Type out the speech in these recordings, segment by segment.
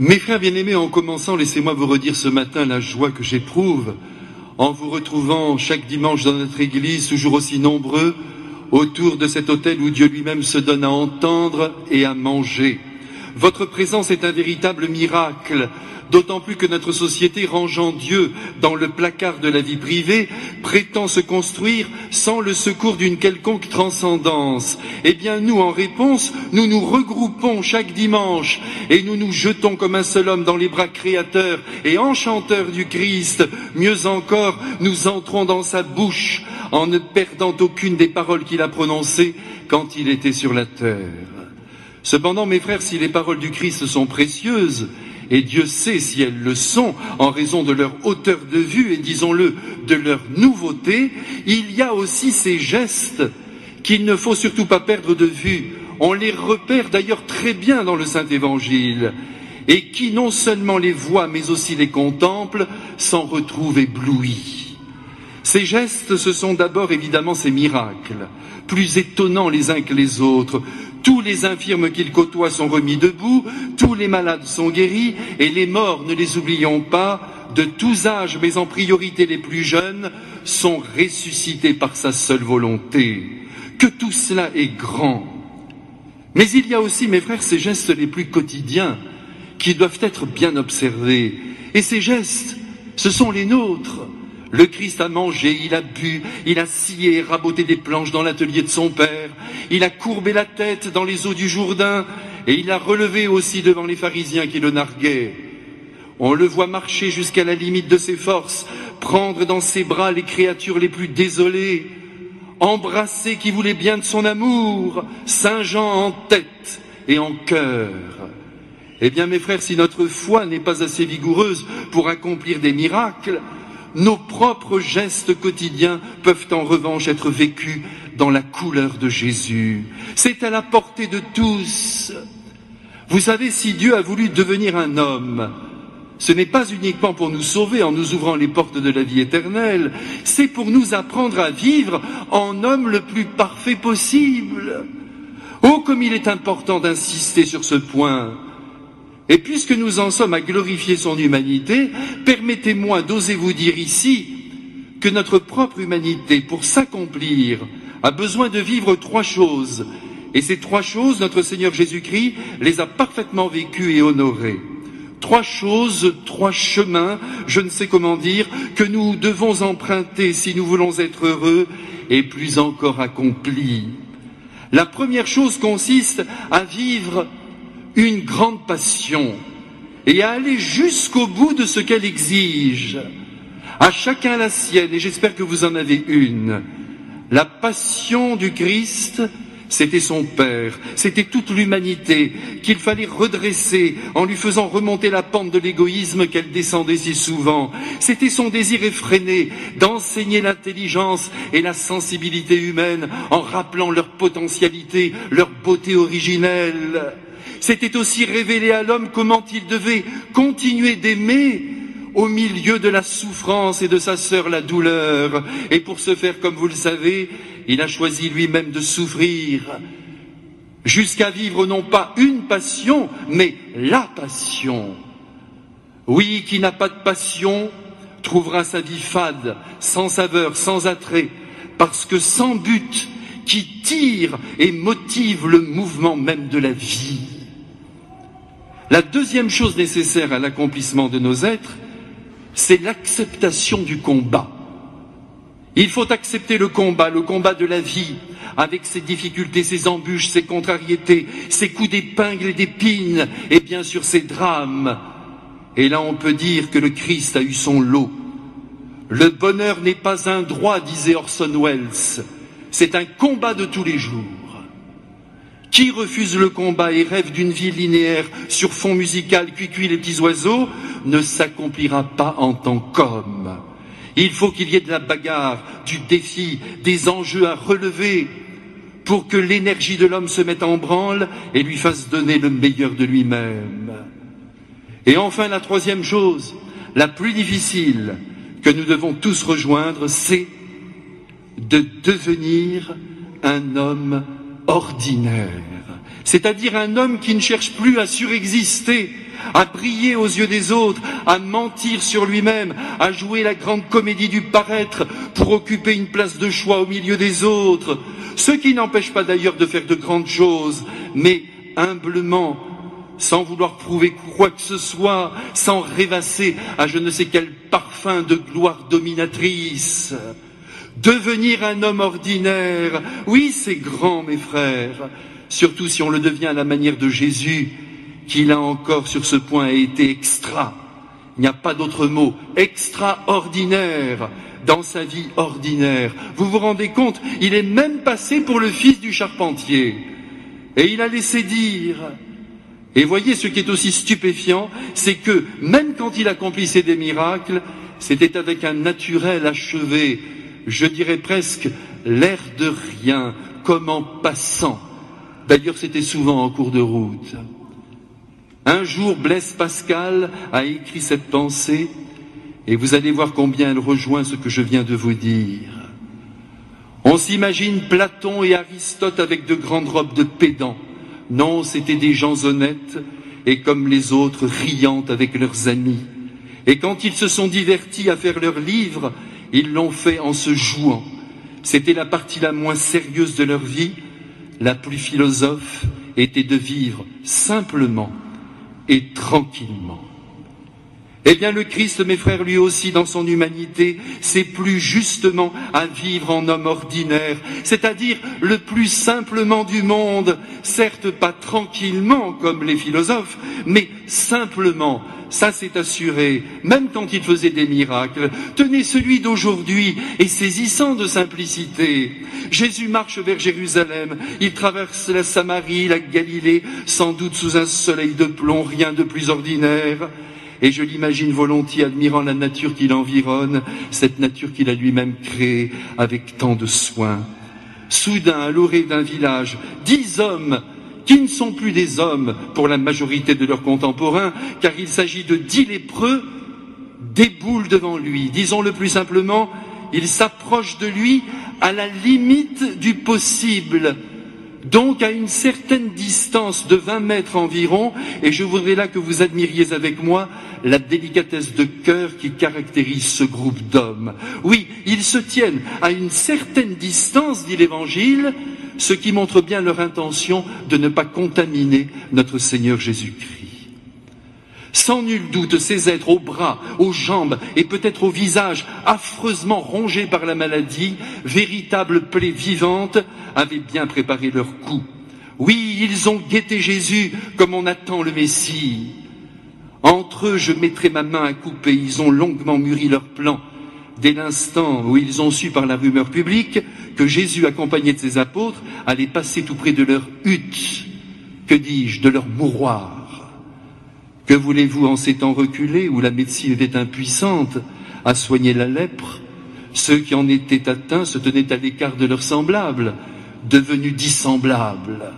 Mes frères bien-aimés, en commençant, laissez-moi vous redire ce matin la joie que j'éprouve en vous retrouvant chaque dimanche dans notre église, toujours aussi nombreux, autour de cet autel où Dieu lui-même se donne à entendre et à manger. Votre présence est un véritable miracle, d'autant plus que notre société, rangeant Dieu dans le placard de la vie privée, prétend se construire sans le secours d'une quelconque transcendance. Eh bien, nous, en réponse, nous nous regroupons chaque dimanche et nous nous jetons comme un seul homme dans les bras créateurs et enchanteurs du Christ. Mieux encore, nous entrons dans sa bouche en ne perdant aucune des paroles qu'il a prononcées quand il était sur la terre. Cependant, mes frères, si les paroles du Christ sont précieuses, et Dieu sait si elles le sont en raison de leur hauteur de vue et, disons-le, de leur nouveauté, il y a aussi ces gestes qu'il ne faut surtout pas perdre de vue. On les repère d'ailleurs très bien dans le Saint-Évangile, et qui non seulement les voit mais aussi les contemple, s'en retrouvent éblouis. Ces gestes, ce sont d'abord évidemment ces miracles, plus étonnants les uns que les autres. Tous les infirmes qu'il côtoie sont remis debout, tous les malades sont guéris, et les morts, ne les oublions pas, de tous âges, mais en priorité les plus jeunes, sont ressuscités par sa seule volonté. Que tout cela est grand. Mais il y a aussi, mes frères, ces gestes les plus quotidiens, qui doivent être bien observés. Et ces gestes, ce sont les nôtres. Le Christ a mangé, il a bu, il a scié et raboté des planches dans l'atelier de son père, il a courbé la tête dans les eaux du Jourdain, et il a relevé aussi devant les pharisiens qui le narguaient. On le voit marcher jusqu'à la limite de ses forces, prendre dans ses bras les créatures les plus désolées, embrasser qui voulait bien de son amour, Saint Jean en tête et en cœur. Eh bien, mes frères, si notre foi n'est pas assez vigoureuse pour accomplir des miracles, nos propres gestes quotidiens peuvent en revanche être vécus dans la couleur de Jésus. C'est à la portée de tous. Vous savez, si Dieu a voulu devenir un homme, ce n'est pas uniquement pour nous sauver en nous ouvrant les portes de la vie éternelle, c'est pour nous apprendre à vivre en homme le plus parfait possible. Oh, comme il est important d'insister sur ce point. Et puisque nous en sommes à glorifier son humanité, permettez-moi d'oser vous dire ici que notre propre humanité, pour s'accomplir, a besoin de vivre 3 choses. Et ces 3 choses, notre Seigneur Jésus-Christ les a parfaitement vécues et honorées. 3 choses, 3 chemins, je ne sais comment dire, que nous devons emprunter si nous voulons être heureux et plus encore accomplis. La première chose consiste à vivre une grande passion et à aller jusqu'au bout de ce qu'elle exige. À chacun la sienne, et j'espère que vous en avez une. La passion du Christ, c'était son Père, c'était toute l'humanité qu'il fallait redresser en lui faisant remonter la pente de l'égoïsme qu'elle descendait si souvent. C'était son désir effréné d'enseigner l'intelligence et la sensibilité humaine en rappelant leur potentialité, leur beauté originelle. C'était aussi révéler à l'homme comment il devait continuer d'aimer au milieu de la souffrance et de sa sœur la douleur. Et pour ce faire, comme vous le savez, il a choisi lui-même de souffrir, jusqu'à vivre non pas une passion, mais la passion. Oui, qui n'a pas de passion trouvera sa vie fade, sans saveur, sans attrait, parce que sans but, qui tire et motive le mouvement même de la vie. La deuxième chose nécessaire à l'accomplissement de nos êtres, c'est l'acceptation du combat. Il faut accepter le combat de la vie, avec ses difficultés, ses embûches, ses contrariétés, ses coups d'épingle et d'épine, et bien sûr ses drames. Et là on peut dire que le Christ a eu son lot. Le bonheur n'est pas un droit, disait Orson Welles, c'est un combat de tous les jours. Qui refuse le combat et rêve d'une vie linéaire sur fond musical, cuicui les petits oiseaux, ne s'accomplira pas en tant qu'homme. Il faut qu'il y ait de la bagarre, du défi, des enjeux à relever pour que l'énergie de l'homme se mette en branle et lui fasse donner le meilleur de lui-même. Et enfin, la troisième chose, la plus difficile que nous devons tous rejoindre, c'est de devenir un homme ordinaire, c'est-à-dire un homme qui ne cherche plus à surexister, à briller aux yeux des autres, à mentir sur lui-même, à jouer la grande comédie du paraître pour occuper une place de choix au milieu des autres. Ce qui n'empêche pas d'ailleurs de faire de grandes choses, mais humblement, sans vouloir prouver quoi que ce soit, sans rêvasser à je ne sais quel parfum de gloire dominatrice. Devenir un homme ordinaire, oui, c'est grand, mes frères, surtout si on le devient à la manière de Jésus, qui là encore sur ce point a été extra. Il n'y a pas d'autre mot, extraordinaire dans sa vie ordinaire. Vous vous rendez compte, il est même passé pour le fils du charpentier. Et il a laissé dire. Et voyez, ce qui est aussi stupéfiant, c'est que même quand il accomplissait des miracles, c'était avec un naturel achevé, je dirais presque l'air de rien, comme en passant. D'ailleurs, c'était souvent en cours de route. Un jour, Blaise Pascal a écrit cette pensée, et vous allez voir combien elle rejoint ce que je viens de vous dire. On s'imagine Platon et Aristote avec de grandes robes de pédants. Non, c'étaient des gens honnêtes, et comme les autres, riant avec leurs amis. Et quand ils se sont divertis à faire leurs livres, ils l'ont fait en se jouant. C'était la partie la moins sérieuse de leur vie. La plus philosophe était de vivre simplement et tranquillement. Eh bien, le Christ, mes frères, lui aussi, dans son humanité, c'est plus justement à vivre en homme ordinaire, c'est-à-dire le plus simplement du monde, certes pas tranquillement comme les philosophes, mais simplement. Ça, c'est assuré, même quand il faisait des miracles. Tenez, celui d'aujourd'hui est saisissant de simplicité. Jésus marche vers Jérusalem, il traverse la Samarie, la Galilée, sans doute sous un soleil de plomb, rien de plus ordinaire. Et je l'imagine volontiers admirant la nature qui l'environne, cette nature qu'il a lui-même créée avec tant de soin. Soudain, à l'orée d'un village, 10 hommes qui ne sont plus des hommes pour la majorité de leurs contemporains, car il s'agit de 10 lépreux, déboulent devant lui. Disons-le plus simplement, ils s'approchent de lui à la limite du possible, donc à une certaine distance de 20 mètres environ, et je voudrais là que vous admiriez avec moi la délicatesse de cœur qui caractérise ce groupe d'hommes. Oui, ils se tiennent à une certaine distance, dit l'Évangile, ce qui montre bien leur intention de ne pas contaminer notre Seigneur Jésus-Christ. Sans nul doute, ces êtres aux bras, aux jambes et peut-être au visage affreusement rongés par la maladie, véritables plaies vivantes, avaient bien préparé leur coup. Oui, ils ont guetté Jésus comme on attend le Messie. Entre eux, je mettrai ma main à couper. Ils ont longuement mûri leur plan. Dès l'instant où ils ont su par la rumeur publique que Jésus, accompagné de ses apôtres, allait passer tout près de leur hutte, que dis-je, de leur mouroir. Que voulez-vous en ces temps reculés où la médecine était impuissante à soigner la lèpre? Ceux qui en étaient atteints se tenaient à l'écart de leurs semblables, devenus dissemblables.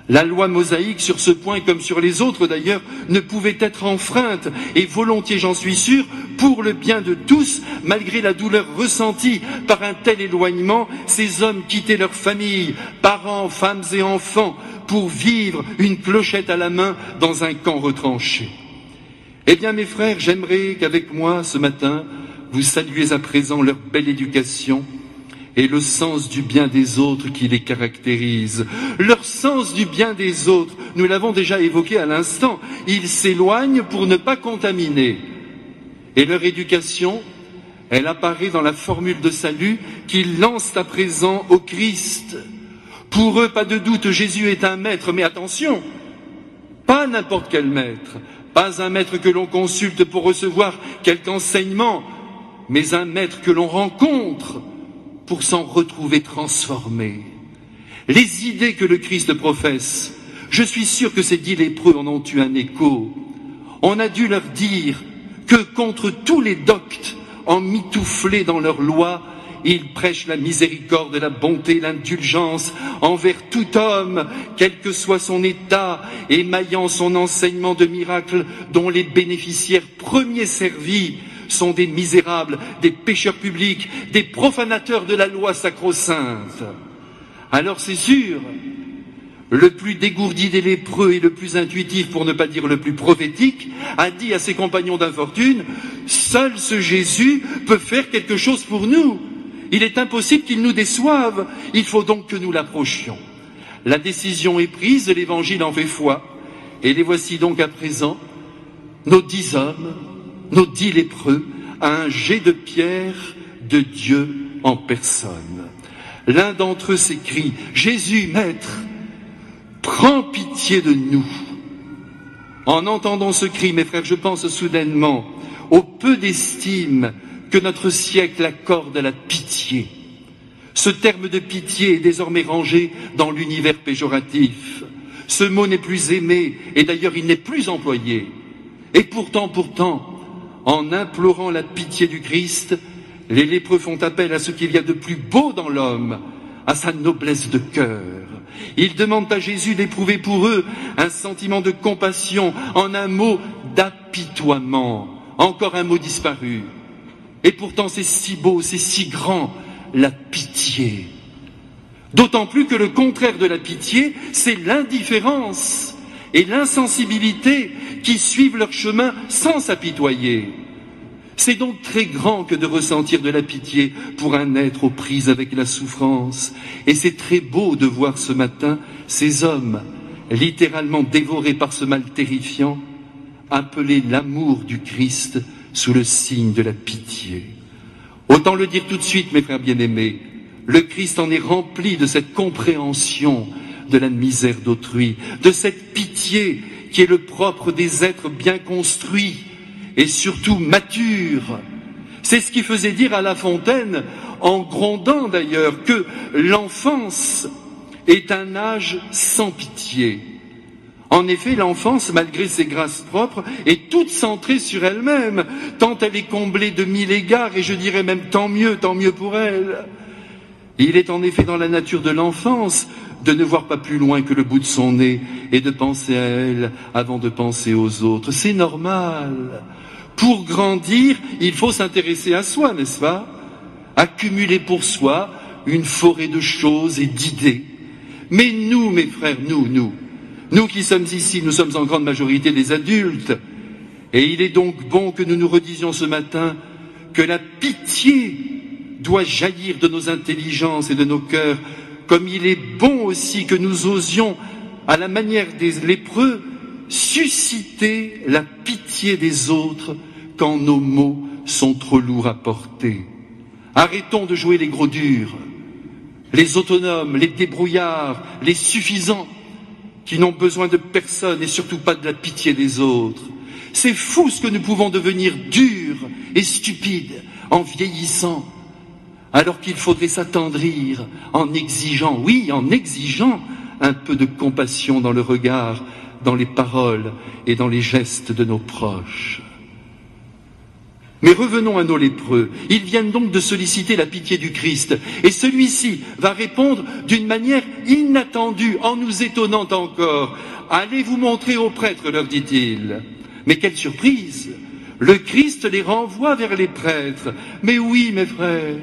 La loi mosaïque, sur ce point comme sur les autres d'ailleurs, ne pouvait être enfreinte, et volontiers, j'en suis sûr, pour le bien de tous, malgré la douleur ressentie par un tel éloignement, ces hommes quittaient leur famille, parents, femmes et enfants, pour vivre une clochette à la main dans un camp retranché. Eh bien, mes frères, j'aimerais qu'avec moi, ce matin, vous saluez à présent leur belle éducation, et le sens du bien des autres qui les caractérise. Leur sens du bien des autres, nous l'avons déjà évoqué à l'instant, ils s'éloignent pour ne pas contaminer. Et leur éducation, elle apparaît dans la formule de salut qu'ils lancent à présent au Christ. Pour eux, pas de doute, Jésus est un maître, mais attention, pas n'importe quel maître, pas un maître que l'on consulte pour recevoir quelque enseignement, mais un maître que l'on rencontre pour s'en retrouver transformé. Les idées que le Christ professe, je suis sûr que ces 10 lépreux en ont eu un écho. On a dû leur dire que contre tous les doctes emmitouflés dans leur loi, ils prêchent la miséricorde, la bonté, l'indulgence envers tout homme, quel que soit son état, émaillant son enseignement de miracles dont les bénéficiaires premiers servis sont des misérables, des pécheurs publics, des profanateurs de la loi sacro-sainte. Alors c'est sûr, le plus dégourdi des lépreux et le plus intuitif, pour ne pas dire le plus prophétique, a dit à ses compagnons d'infortune, « Seul ce Jésus peut faire quelque chose pour nous. Il est impossible qu'il nous déçoive. Il faut donc que nous l'approchions. » La décision est prise, l'Évangile en fait foi. Et les voici donc à présent, nos 10 hommes, nos 10 lépreux, à un jet de pierre de Dieu en personne. L'un d'entre eux s'écrie, « Jésus, Maître, prends pitié de nous. » En entendant ce cri, mes frères, je pense soudainement au peu d'estime que notre siècle accorde à la pitié. Ce terme de pitié est désormais rangé dans l'univers péjoratif. Ce mot n'est plus aimé, et d'ailleurs il n'est plus employé. Et pourtant, en implorant la pitié du Christ, les lépreux font appel à ce qu'il y a de plus beau dans l'homme, à sa noblesse de cœur. Ils demandent à Jésus d'éprouver pour eux un sentiment de compassion, en un mot d'apitoiement, encore un mot disparu. Et pourtant c'est si beau, c'est si grand, la pitié. D'autant plus que le contraire de la pitié, c'est l'indifférence et l'insensibilité qui suivent leur chemin sans s'apitoyer. C'est donc très grand que de ressentir de la pitié pour un être aux prises avec la souffrance. Et c'est très beau de voir ce matin ces hommes, littéralement dévorés par ce mal terrifiant, appeler l'amour du Christ sous le signe de la pitié. Autant le dire tout de suite, mes frères bien-aimés, le Christ en est rempli de cette compréhension de la misère d'autrui, de cette pitié qui est le propre des êtres bien construits et surtout matures. C'est ce qui faisait dire à La Fontaine, en grondant d'ailleurs, que l'enfance est un âge sans pitié. En effet, l'enfance, malgré ses grâces propres, est toute centrée sur elle-même, tant elle est comblée de 1000 égards, et je dirais même tant mieux pour elle. Il est en effet dans la nature de l'enfance de ne voir pas plus loin que le bout de son nez et de penser à elle avant de penser aux autres. C'est normal. Pour grandir, il faut s'intéresser à soi, n'est-ce pas? Accumuler pour soi une forêt de choses et d'idées. Mais nous, mes frères, nous qui sommes ici, nous sommes en grande majorité des adultes. Et il est donc bon que nous nous redisions ce matin que la pitié doit jaillir de nos intelligences et de nos cœurs, comme il est bon aussi que nous osions, à la manière des lépreux, susciter la pitié des autres quand nos mots sont trop lourds à porter. Arrêtons de jouer les gros durs, les autonomes, les débrouillards, les suffisants, qui n'ont besoin de personne et surtout pas de la pitié des autres. C'est fou ce que nous pouvons devenir durs et stupides en vieillissant, alors qu'il faudrait s'attendrir en exigeant, oui, en exigeant un peu de compassion dans le regard, dans les paroles et dans les gestes de nos proches. Mais revenons à nos lépreux. Ils viennent donc de solliciter la pitié du Christ. Et celui-ci va répondre d'une manière inattendue, en nous étonnant encore. « Allez vous montrer au prêtre, leur dit-il. » Mais quelle surprise! Le Christ les renvoie vers les prêtres. Mais oui, mes frères,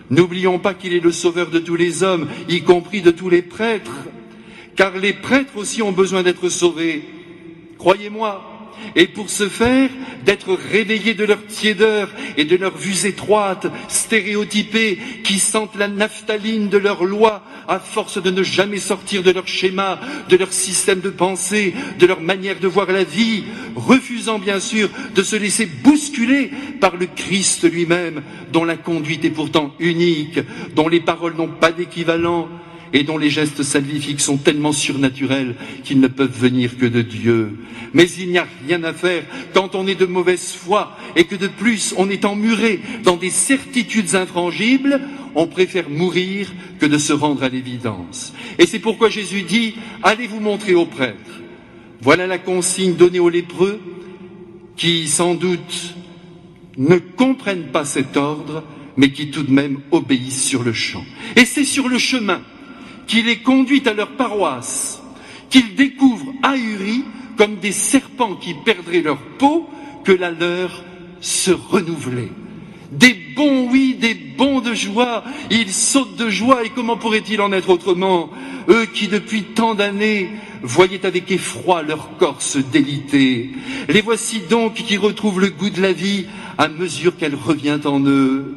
n'oublions pas qu'il est le sauveur de tous les hommes, y compris de tous les prêtres. Car les prêtres aussi ont besoin d'être sauvés. Croyez-moi. Et pour ce faire, d'être réveillés de leur tiédeur et de leurs vues étroites, stéréotypées, qui sentent la naphtaline de leur loi, à force de ne jamais sortir de leur schéma, de leur système de pensée, de leur manière de voir la vie, refusant bien sûr de se laisser bousculer par le Christ lui-même, dont la conduite est pourtant unique, dont les paroles n'ont pas d'équivalent, et dont les gestes salvifiques sont tellement surnaturels qu'ils ne peuvent venir que de Dieu. Mais il n'y a rien à faire quand on est de mauvaise foi et que de plus on est emmuré dans des certitudes infrangibles, on préfère mourir que de se rendre à l'évidence. Et c'est pourquoi Jésus dit « Allez vous montrer aux prêtres ». Voilà la consigne donnée aux lépreux qui, sans doute, ne comprennent pas cet ordre, mais qui tout de même obéissent sur le champ. Et c'est sur le chemin qui les conduit à leur paroisse, qu'ils découvrent ahuris comme des serpents qui perdraient leur peau, que la leur se renouvelait. Des bons, oui, des bons de joie. Ils sautent de joie, et comment pourrait-il en être autrement? Eux qui, depuis tant d'années, voyaient avec effroi leur corps se déliter. Les voici donc qui retrouvent le goût de la vie à mesure qu'elle revient en eux.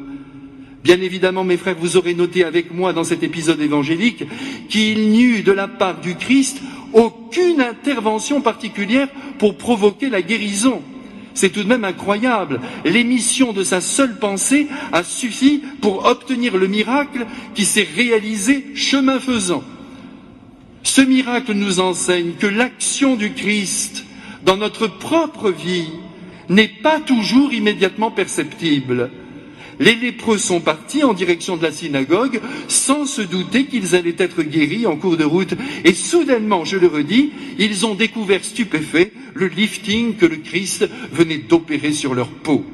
Bien évidemment, mes frères, vous aurez noté avec moi dans cet épisode évangélique qu'il n'y eut de la part du Christ aucune intervention particulière pour provoquer la guérison. C'est tout de même incroyable. L'émission de sa seule pensée a suffi pour obtenir le miracle qui s'est réalisé chemin faisant. Ce miracle nous enseigne que l'action du Christ dans notre propre vie n'est pas toujours immédiatement perceptible. Les lépreux sont partis en direction de la synagogue sans se douter qu'ils allaient être guéris en cours de route. Et soudainement, je le redis, ils ont découvert stupéfaits le lifting que le Christ venait d'opérer sur leur peau.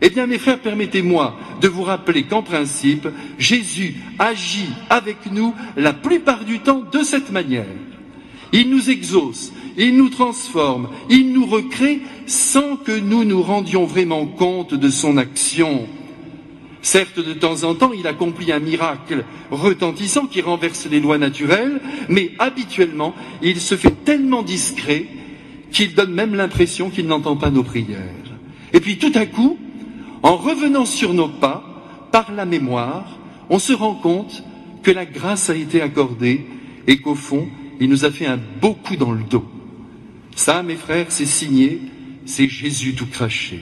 Eh bien, mes frères, permettez-moi de vous rappeler qu'en principe, Jésus agit avec nous la plupart du temps de cette manière. Il nous exauce, il nous transforme, il nous recrée sans que nous nous rendions vraiment compte de son action. Certes, de temps en temps, il accomplit un miracle retentissant qui renverse les lois naturelles, mais habituellement, il se fait tellement discret qu'il donne même l'impression qu'il n'entend pas nos prières. Et puis tout à coup, en revenant sur nos pas, par la mémoire, on se rend compte que la grâce a été accordée et qu'au fond, il nous a fait un beau coup dans le dos. Ça, mes frères, c'est signé, c'est Jésus tout craché.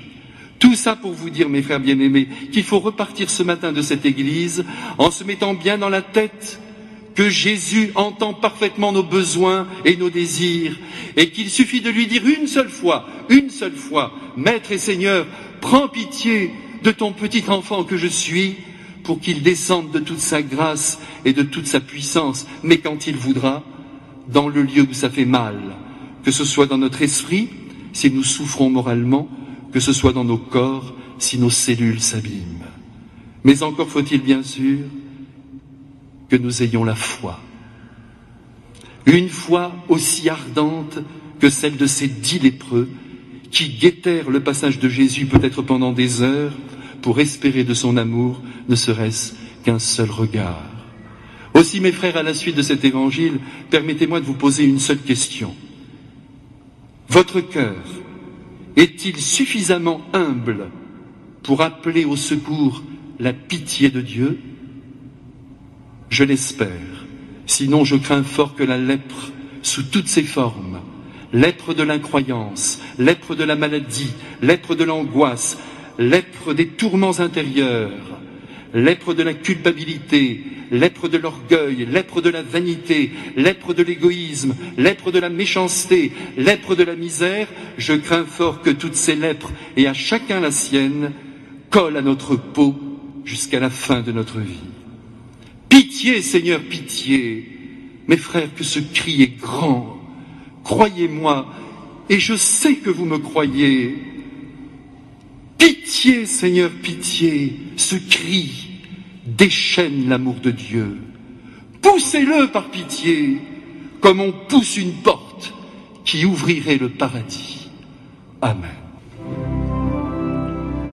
Tout ça pour vous dire, mes frères bien-aimés, qu'il faut repartir ce matin de cette église en se mettant bien dans la tête que Jésus entend parfaitement nos besoins et nos désirs et qu'il suffit de lui dire une seule fois, Maître et Seigneur, prends pitié de ton petit enfant que je suis pour qu'il descende de toute sa grâce et de toute sa puissance, mais quand il voudra, dans le lieu où ça fait mal, que ce soit dans notre esprit, si nous souffrons moralement, que ce soit dans nos corps, si nos cellules s'abîment. Mais encore faut-il bien sûr que nous ayons la foi. Une foi aussi ardente que celle de ces 10 lépreux qui guettèrent le passage de Jésus peut-être pendant des heures pour espérer de son amour, ne serait-ce qu'un seul regard. Aussi, mes frères, à la suite de cet évangile, permettez-moi de vous poser une seule question. Votre cœur est-il suffisamment humble pour appeler au secours la pitié de Dieu? Je l'espère. Sinon, je crains fort que la lèpre, sous toutes ses formes, lèpre de l'incroyance, lèpre de la maladie, lèpre de l'angoisse, lèpre des tourments intérieurs, lèpre de la culpabilité, lèpre de l'orgueil, lèpre de la vanité, lèpre de l'égoïsme, lèpre de la méchanceté, lèpre de la misère, je crains fort que toutes ces lèpres, et à chacun la sienne, collent à notre peau jusqu'à la fin de notre vie. Pitié, Seigneur, pitié. Mes frères, que ce cri est grand. Croyez-moi, et je sais que vous me croyez. Pitié, Seigneur, pitié. Ce cri déchaîne l'amour de Dieu. Poussez-le par pitié, comme on pousse une porte qui ouvrirait le paradis. Amen.